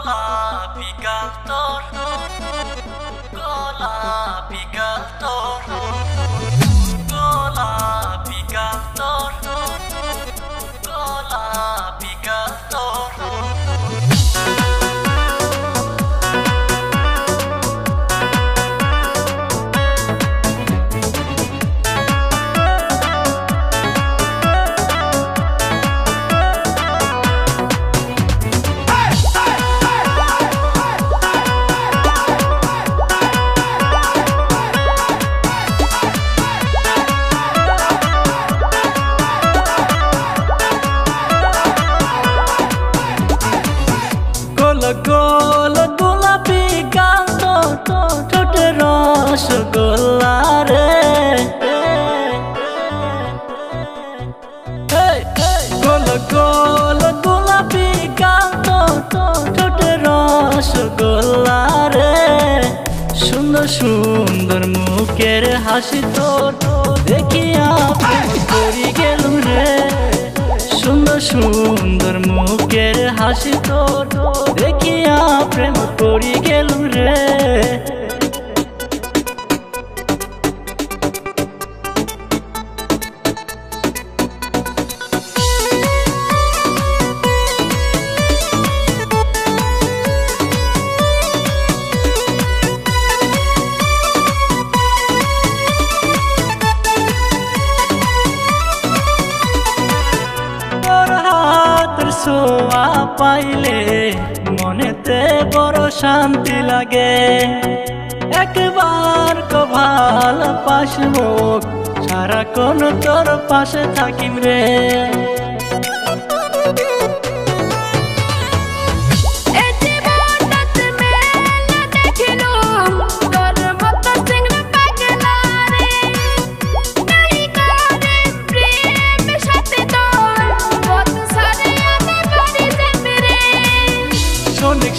গোলাপি গাল তোর, গোলাপি গাল তোর, গোলাপি গাল তোর, গোলাপি গাল তোর। গোল গোলাপি গাল তোর, ঠোঁটে রসগোল্লা রে। গোল গোল গোলাপি গাল তোর, ঠোঁটে রসগোল্লা রে। সুন্দর সুন্দর মুখের হাসি তোর দেখিয়া প্রেম করি গেলুম রে। সুন্দর সুন্দর মুখের হাসি তোর দেখিয়া প্রেম করি গেলুম রে। ছোঁয়া পাইলে মনেতে বড় শান্তি লাগে। একবার তো ভালোবাসবো, সারাক্ষণ তোর পাশে থাকিম রে।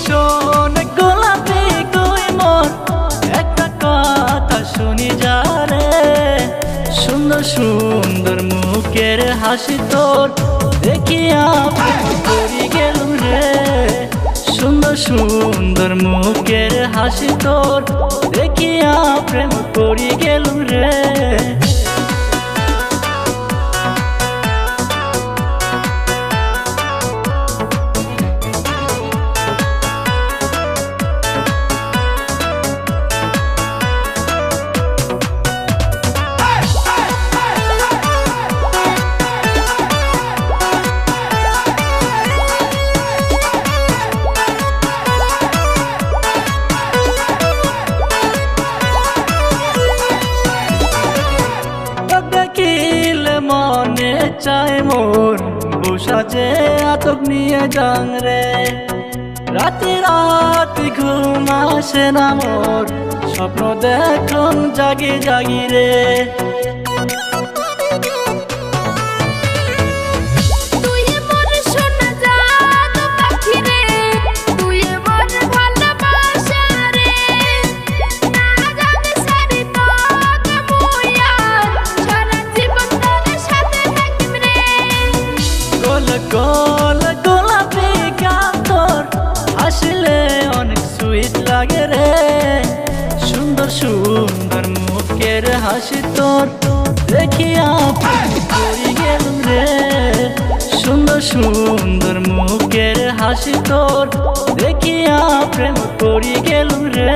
শোনেক গোলাপি কই মন একটা কথা শুনি যা রে। সুন্দর সুন্দর মুখের হাসি তোর দেখিয়া প্রেম করি গেলুম রে। সুন্দর সুন্দর মুখের হাসি তোর দেখিয়া প্রেম করি গেলুম রে। মনে চায় মোর বসাজে আতক নিয়ে যাং রে। রাতে রাতে ঘুম আসে না মোর, স্বপ্ন দেখুন জাগি জাগি রে। গোল গোলাপি গাল তোর হাসলে অনেক সুইট লাগে রে। সুন্দর সুন্দর মুখের হাসি তোর দেখিয়া প্রেম করি গেলুম রে। সুন্দর সুন্দর মুখের হাসি তোর দেখিয়া প্রেম করি গেলুম রে।